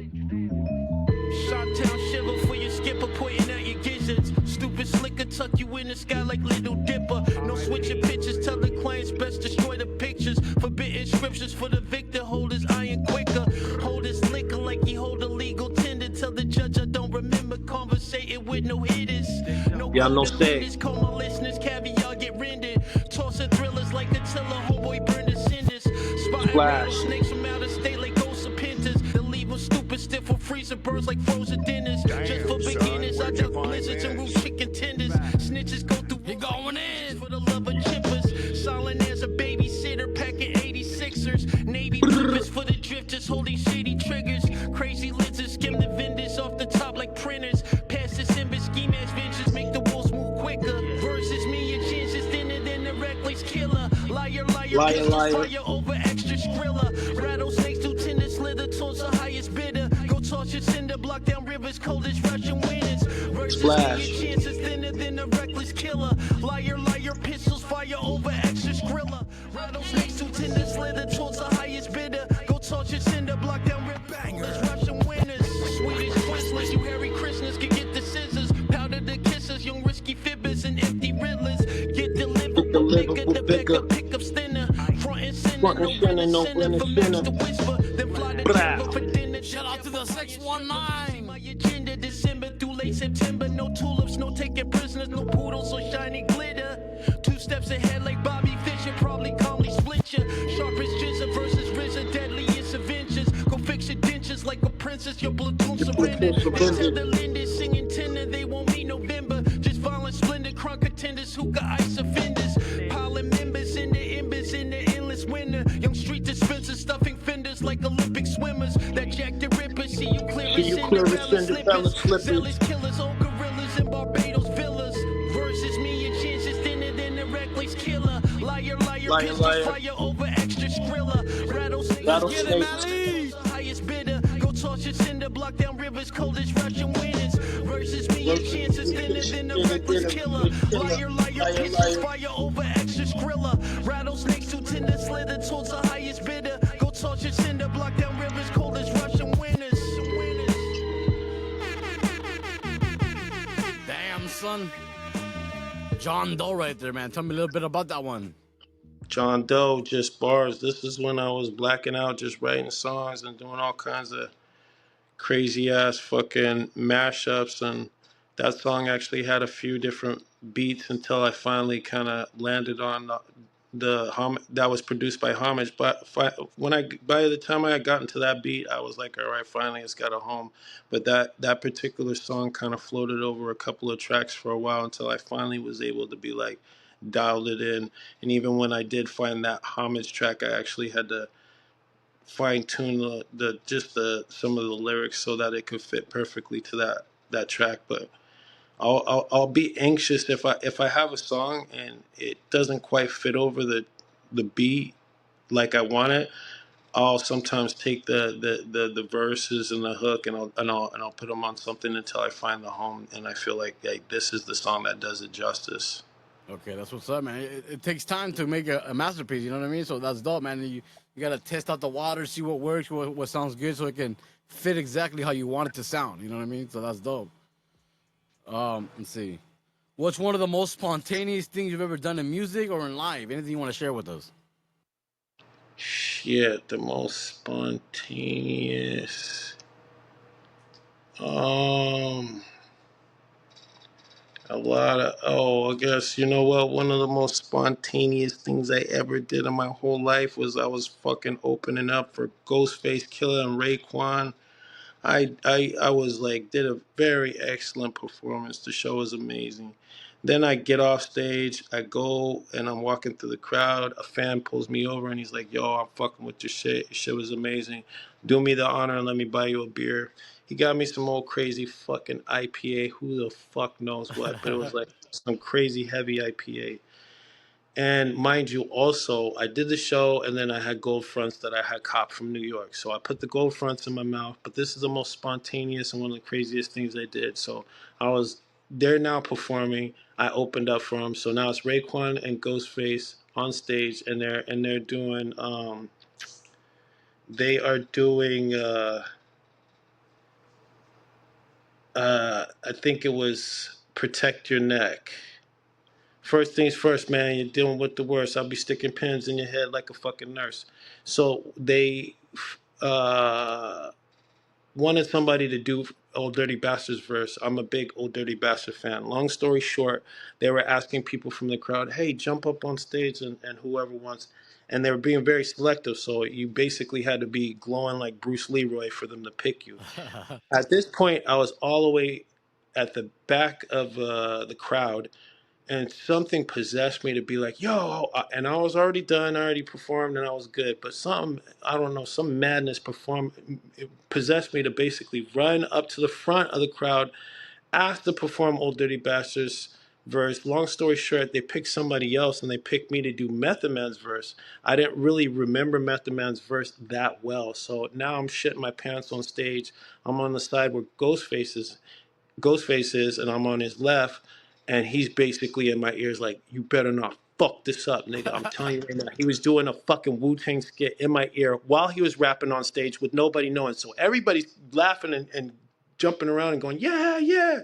Shot-town shiver for your skipper, pointing at your gizzards. Stupid slicker, tuck you in the sky like Little Dipper. No switching pictures, tell the clients best destroy the pictures. Forbidden scriptures for the victor, hold his iron quicker. Hold his liquor like he hold a legal tender. Tell the judge I don't remember conversating with no hitters. No defenders, call my listeners, caviar get rendered. Tossing thrillers like Attila, homeboy burn the cinders. Spotting rattlesnakes from outer state like ghosts of pinters. They'll leave them stupid stiff for freezing birds like frozen dinners. Just for beginners, I duck blizzards and root chicken tenders. Snitches go through. He going in for the love of chippers. Silent as a babysitter, packing 86ers. Navy blippers for the drifters, holding shady triggers. Crazy lenses, skim the vendors off the top like printers. Pass the Simba scheme as ventures, make the wolves move quicker. Versus me, your chances thinner than the reckless killer. Liar, pistols, fire over extra skrilla. Rattlesnakes do tender, slither towards the highest bidder. Go toss your cinder, block down rivers, cold as Russian winters. Versus me, your chances thinner than the reckless killer. Liar, pistols, fire over extra skrilla. Rattlesnakes do tender, slither towards the highest bidder. Go toss your cinder, block down rivers, Russian winters. Swedish Twizzlers, you hairy Christmas can get the scissors. Powder the kisses, young risky fibbers and empty riddlers. Get delivered, the bigger, pick up stinner. Front and center, no winner from extra whisper. Then fly to Denver for dinner. Shout out to the 619. My agenda, December through late September. No tulips, no taking prisoners, no poodles or shiny glitter. 2 steps ahead like Bobby Fischer, probably calmly split ya. Sharpest jizza versus RZA, deadliest adventures. Go fix your dentures like a princess, your platoon surrendered. Tell the lenders, singing tender, they won't meet November. Just violent splendor, crunk contenders, hookah ice offenders. Piling members in the embers in the endless winter. Young street dispensers, stuffing fenders like Olympic swimmers. That Jack the Ripper, see you clear as Cinderella slippers. Zealous killers, old gorillas in Barbados villas. Versus me, your chances thinner than the reckless killer. Liar, pistols, fire over extra skrilla. Rattlesnakes, highest bidder. Go toss your cinder, block down rivers, cold as Russian winters. Versus me, your chances thinner than the reckless killer. Liar, pistols, fire over extra skrilla. Rattlesnakes too tender, slither towards the highest bidder. Go toss your cinder, block down rivers, cold as Russian winters. Damn, son. John Doe right there, man. Tell me a little bit about that one. John Doe, just bars. This is when I was blacking out, just writing songs and doing all kinds of crazy ass fucking mashups. And that song actually had a few different beats until I finally kind of landed on the that was produced by Homage. But by the time I got into that beat, I was like, all right, finally it's got a home. But that particular song kind of floated over a couple of tracks for a while until I finally was able to be like dialed it in. And even when I did find that Homage track, I actually had to fine tune some of the lyrics so that it could fit perfectly to that track. But I'll be anxious if I have a song and it doesn't quite fit over the beat like I want it. I'll sometimes take the verses and the hook and I'll put them on something until I find the home and I feel like this is the song that does it justice. Okay, that's what's up, man. It takes time to make a masterpiece, you know what I mean? So that's dope, man. You got to test out the water, see what works, what sounds good, so it can fit exactly how you want it to sound, you know what I mean? So that's dope. Let's see. What's one of the most spontaneous things you've ever done in music or in live? Anything you want to share with us? Shit, the most spontaneous. I guess, you know what? One of the most spontaneous things I ever did in my whole life was I was fucking opening up for Ghostface Killer and Raekwon I was like did a very excellent performance. The show was amazing. Then I get off stage, I go and I'm walking through the crowd. A fan pulls me over and he's like, "Yo, I'm fucking with your shit. Your shit was amazing. Do me the honor and let me buy you a beer." He got me some old crazy fucking IPA. Who the fuck knows what? But it was like some crazy heavy IPA. And mind you, also, I did the show and then I had gold fronts that I had copped from New York. So I put the gold fronts in my mouth, but this is the most spontaneous and one of the craziest things I did. So they're now performing. I opened up for them. So now it's Raekwon and Ghostface on stage and they're doing, they are doing, I think it was Protect Your Neck. First things first, man, you're dealing with the worst. I'll be sticking pins in your head like a fucking nurse. So they uh, wanted somebody to do Old Dirty Bastard's verse. I'm a big Old Dirty Bastard fan. Long story short, they were asking people from the crowd, hey, jump up on stage and whoever wants. And they were being very selective, so you basically had to be glowing like Bruce Leroy for them to pick you. At this point, I was all the way at the back of the crowd, and something possessed me to be like, yo, and I was already done, I already performed, and I was good. But some, I don't know, some madness it possessed me to basically run up to the front of the crowd, ask to perform Old Dirty Bastards verse. Long story short, they picked somebody else, and they picked me to do Method Man's verse. I didn't really remember Method Man's verse that well, so now I'm shitting my pants on stage. I'm on the side where Ghostface is, and I'm on his left, and he's basically in my ears like, you better not fuck this up, nigga. I'm telling you right now. He was doing a fucking Wu-Tang skit in my ear while he was rapping on stage with nobody knowing. So everybody's laughing and jumping around and going, yeah, yeah.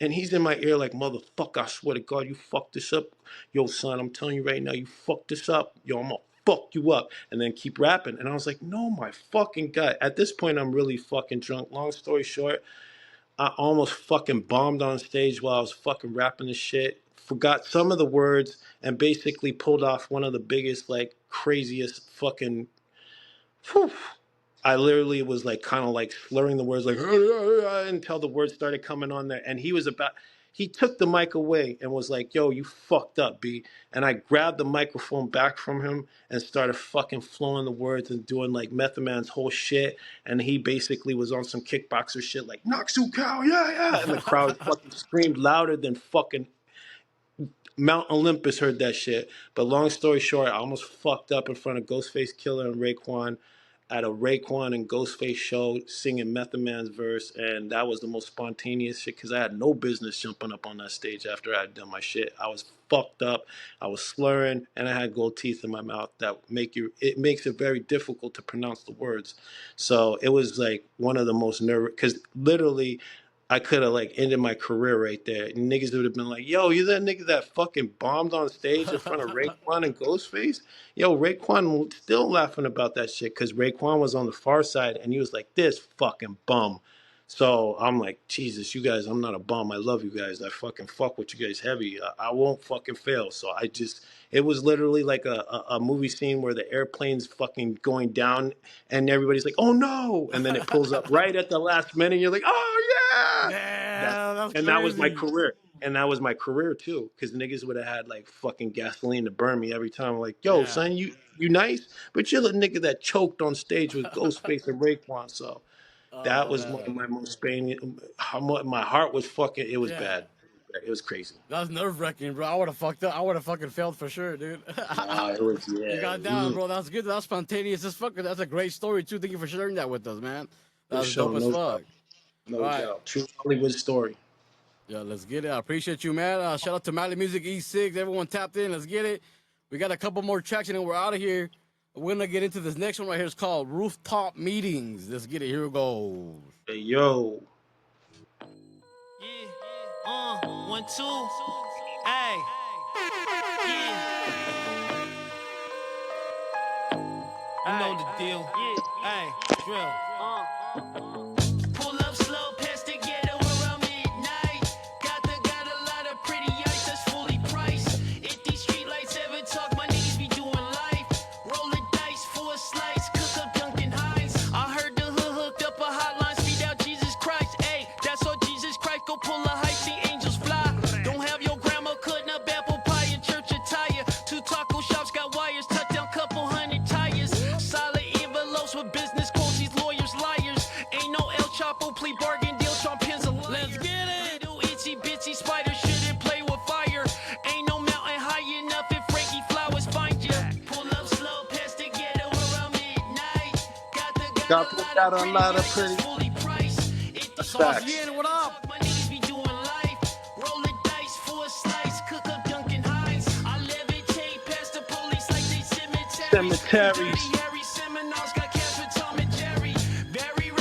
And he's in my ear like, motherfucker, I swear to God, you fucked this up. Yo, son, I'm telling you right now, you fucked this up. Yo, I'm gonna fuck you up. And then keep rapping. And I was like, no, my fucking God. At this point, I'm really fucking drunk. Long story short, I almost fucking bombed on stage while I was fucking rapping this shit. Forgot some of the words and basically pulled off one of the biggest, like, craziest fucking. Whew, I literally was like kind of like slurring the words like until the words started coming on there. And he took the mic away and was like, yo, you fucked up, B. And I grabbed the microphone back from him and started fucking flowing the words and doing like Method Man's whole shit. And he basically was on some kickboxer shit like, Noxu cow, yeah, yeah. And the crowd fucking screamed louder than fucking Mount Olympus heard that shit. But long story short, I almost fucked up in front of Ghostface Killer and Raekwon at a Raekwon and Ghostface show singing Method Man's verse, and that was the most spontaneous shit because I had no business jumping up on that stage after I had done my shit. I was fucked up, I was slurring, and I had gold teeth in my mouth that makes it very difficult to pronounce the words. So it was like one of the most nervous, because literally I could have like ended my career right there. Niggas would have been like, yo, you that nigga that fucking bombed on stage in front of Raekwon and Ghostface? Yo, Raekwon was still laughing about that shit because Raekwon was on the far side and he was like, this fucking bum. So I'm like, Jesus, you guys, I'm not a bum. I love you guys. I fucking fuck with you guys heavy. I won't fucking fail. So it was literally like a movie scene where the airplane's fucking going down and everybody's like, oh no. And then it pulls up right at the last minute. And you're like, oh yeah. That was my career. And that was my career too. Because niggas would have had like fucking gasoline to burn me every time. Like, yo, son, you nice, but you're the nigga that choked on stage with Ghostface and Raekwon. So that was one of my most pain. How much my heart was fucking. It was bad. It was crazy. That was nerve wracking, bro. I would have fucked up. I would have fucking failed for sure, dude. It was You got down, bro. That's good. That's spontaneous as fuck. That's a great story too. Thank you for sharing that with us, man. That's dope as fuck. No doubt. True Hollywood story. Yeah, let's get it. I appreciate you, man. Shout out to Mally Music E6. Everyone tapped in. Let's get it. We got a couple more tracks and then we're out of here. We're gonna get into this next one right here. It's called Rooftop Meetings. Let's get it. Here it goes. Hey, yo. Yeah. 1, 2. Hey. Yeah. You know the deal. Hey, drill. Pull up slow, past the ghetto around midnight. Got a lot of pretty ice that's fully priced. If these street lights ever talk, my niggas be doing life. Rolling dice for a slice, cook up Dunkin' Hines. I heard the hood hooked up a hotline, speed out Got put out a lot of pretty. That's facts. Saucy, what up? My niggas be doing life. Roll the dice for a slice. Cook up Dunkin' Hines. I levitate past the police like they cemeteries. Cemeteries. Dirty Harry seminars got cats with Tom and Jerry.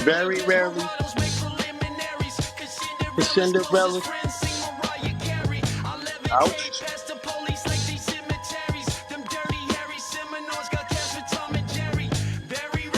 Very rarely. Desperados make preliminaries. Cause The Cinderella's closest Cinderella. friends sing Mariah Carey. I levitate Ouch. past the police like they cemeteries. Them dirty Harry seminars got cats with Tom and Jerry.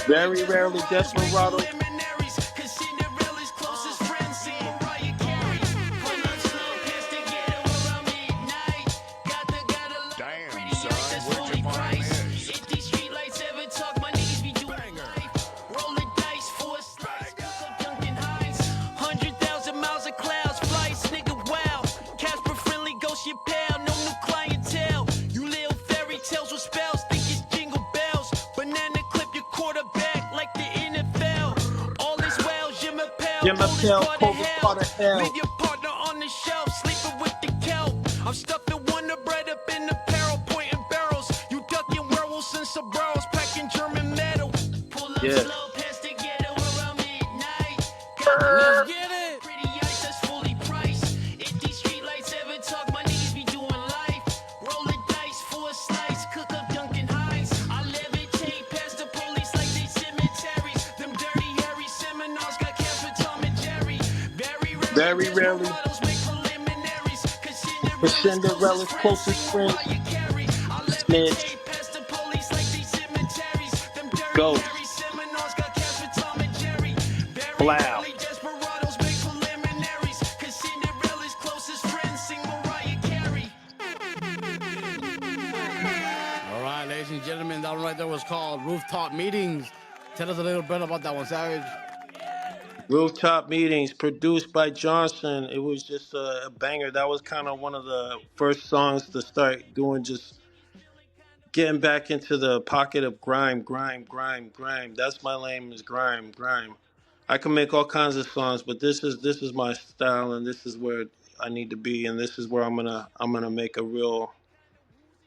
Very rarely Desperados. Preliminaries. Cause Cinderella's closest friends sing Mariah Carey. Pull up slow past the ghetto around midnight. Got a lot of pretty girls that's fully priced. If these streetlights ever talk, my niggas be doing life. Roll the dice for a slice. Cook up Dunkin' Hines. 100,000 miles of clouds. Flights, nigga, wow. Casper friendly, ghost your pal. No new clientele. You little fairy tales with spells. Think it's jingle bells. Banana clip your quarterback like the NFL. All is well, Jim Jim Appel, coldest part of hell. Leave your partner on the shelf, sleeping with the kelp. I'm stuffing Wonder Bread up in the barrel, pointing barrels. You ducking werewolves and sombreros, packing German metal. Pull up Yeah. slow past the ghetto around midnight. Let's get it. Pretty ice that's fully priced. If these streetlights ever talk, my niggas be doing life. Roll the dice for a slice, cook up Dunkin' Hines. I levitate past the police like they cemeteries. Them dirty Harry seminars got cats with Tom and Jerry. Very rarely. Desperados make preliminaries. Cause Cinderella's closest friend. Mariah Carey. I Snitch. levitate past the police like they cemeteries. Them dirty Ghost. Harry seminars got cats with Tom and Jerry. Very Blow. rarely Desperados make preliminaries. Cause Cinderella's closest friends sing Mariah Carey. All right, ladies and gentlemen, that one right there was called Rooftop Meetings. Tell us a little bit about that one, Savage. Rooftop Meetings, produced by Johnson. It was just a banger. That was kind of one of the first songs to start doing, just getting back into the pocket of grime. That's my lane, is grime. I can make all kinds of songs, but this is my style, and this is where I need to be, and this is where I'm gonna make a real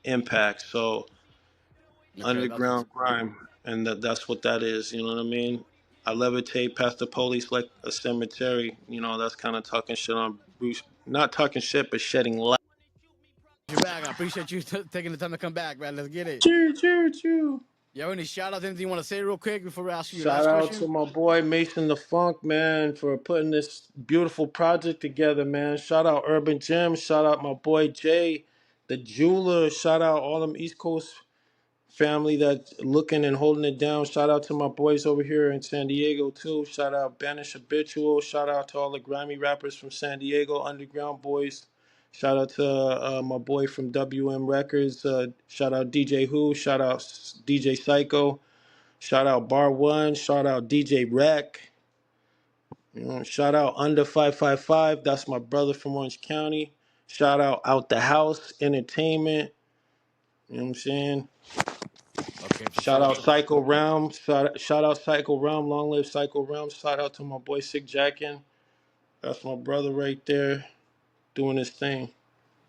impact. So underground grime, and that's what that is. You know what I mean? I levitate past the police like a cemetery. You know, that's kind of talking shit on Bruce. Not talking shit, but shedding light. You're back. I appreciate you taking the time to come back, man. Let's get it. Choo. You have any shout outs, anything you want to say real quick before we ask you your Shout last out question? to my boy Mason the Funk, man, for putting this beautiful project together, man. Shout out Urban Gym. Shout out my boy Jay, the jeweler. Shout out all them East Coast family that's looking and holding it down. Shout out to my boys over here in San Diego, too. Shout out Banish Habitual. Shout out to all the grimy rappers from San Diego, Underground Boys. Shout out to my boy from WM Records. Shout out DJ Who. Shout out DJ Psycho. Shout out Bar One. Shout out DJ Rec. You know, shout out Under 555. That's my brother from Orange County. Shout out The House Entertainment. You know what I'm saying? Okay, for Shout sure. out Psycho Realm. Shout out Psycho Realm. Long live Psycho Realm. Shout out to my boy Sick Jackin. That's my brother right there doing his thing.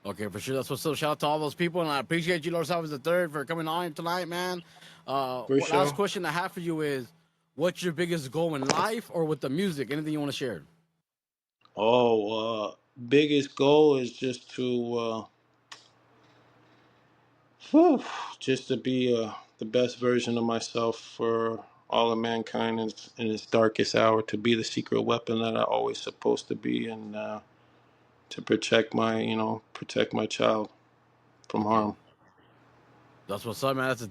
Okay, for sure. That's what's up. Shout out to all those people, and I appreciate you, Lord Salvas the Third, for coming on tonight, man. For sure. Last question I have for you is, what's your biggest goal in life or with the music? Anything you want to share? Biggest goal is just to just to be the best version of myself for all of mankind in its darkest hour, to be the secret weapon that I always supposed to be, and to protect my child from harm. That's what's up, man. That's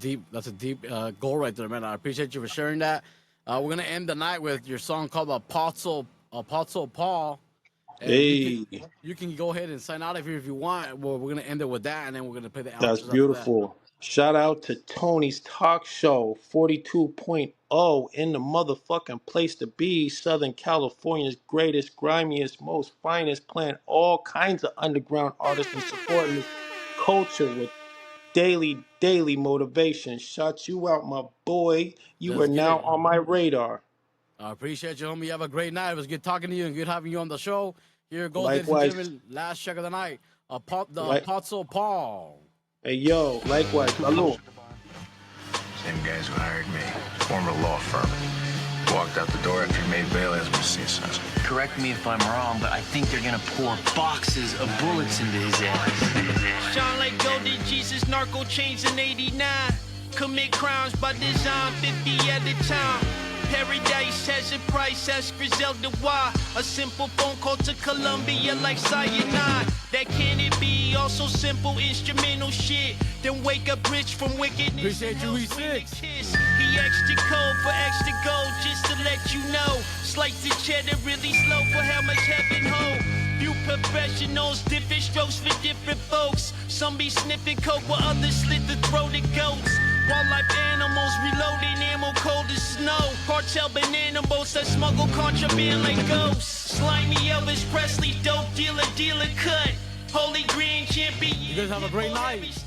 a deep goal right there, man. I appreciate you for sharing that. We're gonna end the night with your song called Apostle Paul. And Hey, you can go ahead and sign out if you want. Well, we're gonna end it with that, and then we're gonna play the that's outros after that. beautiful. Shout out to Tony's Talk Show 42.0 in the motherfucking place to be. Southern California's greatest, grimiest, most finest, playing all kinds of underground artists and supporting this culture with daily motivation. Shout you out, my boy. You Let's are get now it. on my radar. I appreciate you, homie. You have a great night. It was good talking to you and good having you on the show. Here goes, ladies and Likewise. gentlemen. Last check of the night. Apostle Paul. Hey, yo, likewise. Salud. Same guys who hired me. Former law firm. walked out the door after you made bail as my sense. Correct me if I'm wrong, but I think they're gonna pour boxes of bullets into his ass. Shine like golden Jesus, narco chains in 89. Commit crimes by design, 50 at a time. Paradise has a price, ask Griselda why. A simple phone call to Colombia like cyanide. That can it be also simple instrumental shit? Then wake up rich from wickedness. Appreciate you, E6. He extra cold for extra gold, just to let you know. Slice the cheddar really slow for how much heaven hold. Few professionals, different strokes for different folks. Some be sniffing coke while others slit the throat of goats. Wildlife animals reloading ammo cold as snow. Cartel banana boats that smuggle contraband like ghosts. Slimy Elvis Presley, dope dealer, dealer cut. Holy Grand Champion. You guys have a great night. Peace.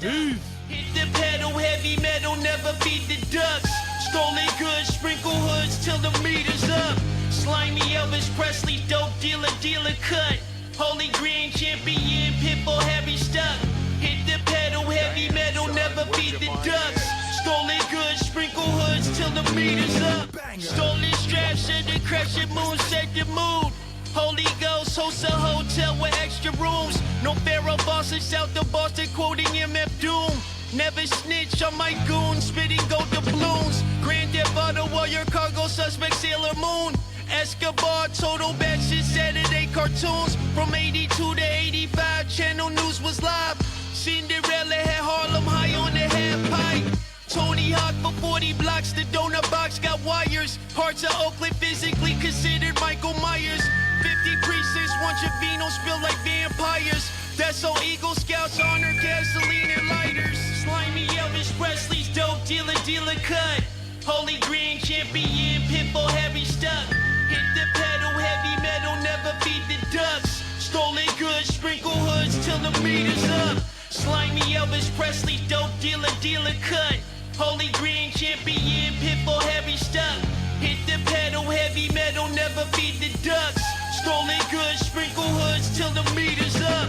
Hit the pedal, heavy metal, never beat the ducks. Stolen goods, sprinkle hoods till the meter's up. Slimy Elvis Presley, dope dealer, dealer cut. Holy Grand Champion, pitbull, heavy stuff. Hit the pedal, heavy metal, never beat the ducks. Stolen goods, sprinkle hoods till the meter's up. Stolen straps, at the crescent moon, set the mood. Holy Ghost hosts a hotel with extra rooms. No pharaoh bosses out the Boston quoting MF Doom. Never snitch on my goons, spitting gold doubloons. Grand Theft Auto, warrior cargo, suspect Sailor Moon. Escobar, total batches, Saturday cartoons. From 82 to 85, Channel News was live. Cinderella had Harlem high on the half pipe. Tony Hawk for 40 blocks, the donut box got wires. Parts of Oakland physically considered Michael Myers. 50 precincts, one Trevino spill like vampires. That's so Eagle Scouts honor gasoline and lighters. Slimy Elvis Presley's dope dealer, dealer cut. Holy Grand Champion, pitbull, heavy stuff. Hit the pedal, heavy metal, never beat the ducks. Stolen goods, sprinkle hoods till the meter's up. Slimy Elvis Presley, dope dealer, dealer cut. Holy Grand Champion, pitbull, heavy stuff. Hit the pedal, heavy metal, never beat the ducks. Stolen goods, sprinkle hoods till the meter's up.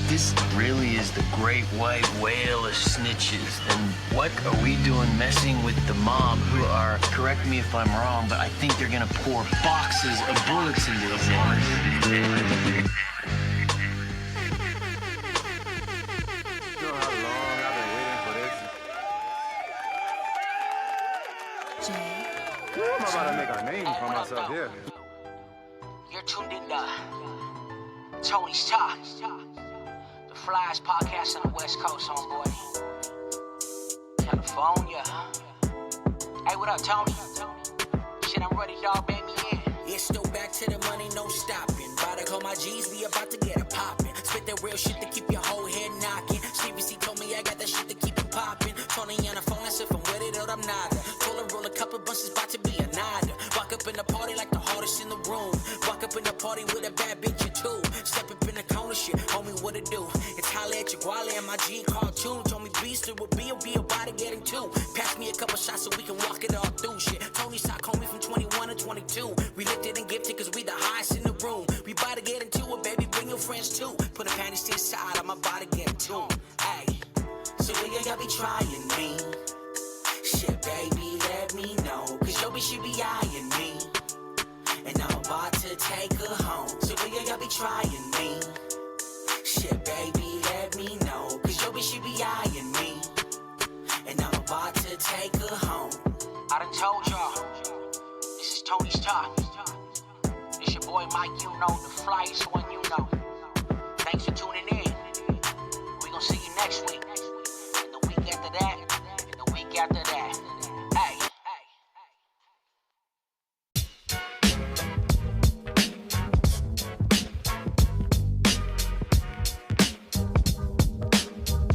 This really is the great white whale of snitches. And what are we doing messing with the mob who are, correct me if I'm wrong, but I think they're gonna pour boxes of bullets into his ass. You know how long I've been waiting for this? I'm about to make a name for myself here. You're tuned in to Tony's Talk, the flyest podcast on the West Coast, homeboy. California. Hey, what up, Tony? Shit, I'm ready, dog. Bang me in. Yeah, still back to the money, no stopping. About to call my G's, we about to get it poppin'. Spit that real shit to keep your whole head knocking. CBC told me I got that shit to keep it poppin'. Tony on the phone, I said from with it or I'm not. Roll a couple bunches, about to be a nada. Walk up in the party like the hardest in the room. Walk up in the party with a bad bitch or two. Step up in the corner, shit, homie, what it do? It's holla at your guale and my G cartoon. Told me beast it would be about to get into. Pass me a couple shots so we can walk it all through, shit. Tony's Talk, homie, from 21 to 22. We lifted and gifted cause we the highest in the room. We about to get into it, baby, bring your friends too. Put the panties to the side, I'm about to get into it. Ayy, so y'all be trying me. Shit, baby, let me know. Cause your bitch, she be eyeing me. And I'm about to take her home. So y'all be trying me. Shit, baby, let me know. Cause your bitch, she be eyeing me. And I'm about to take her home. I done told y'all, this is Tony's Talk. It's your boy Mike, you know, the flyest one you know. Thanks for tuning in. We gonna see you next week.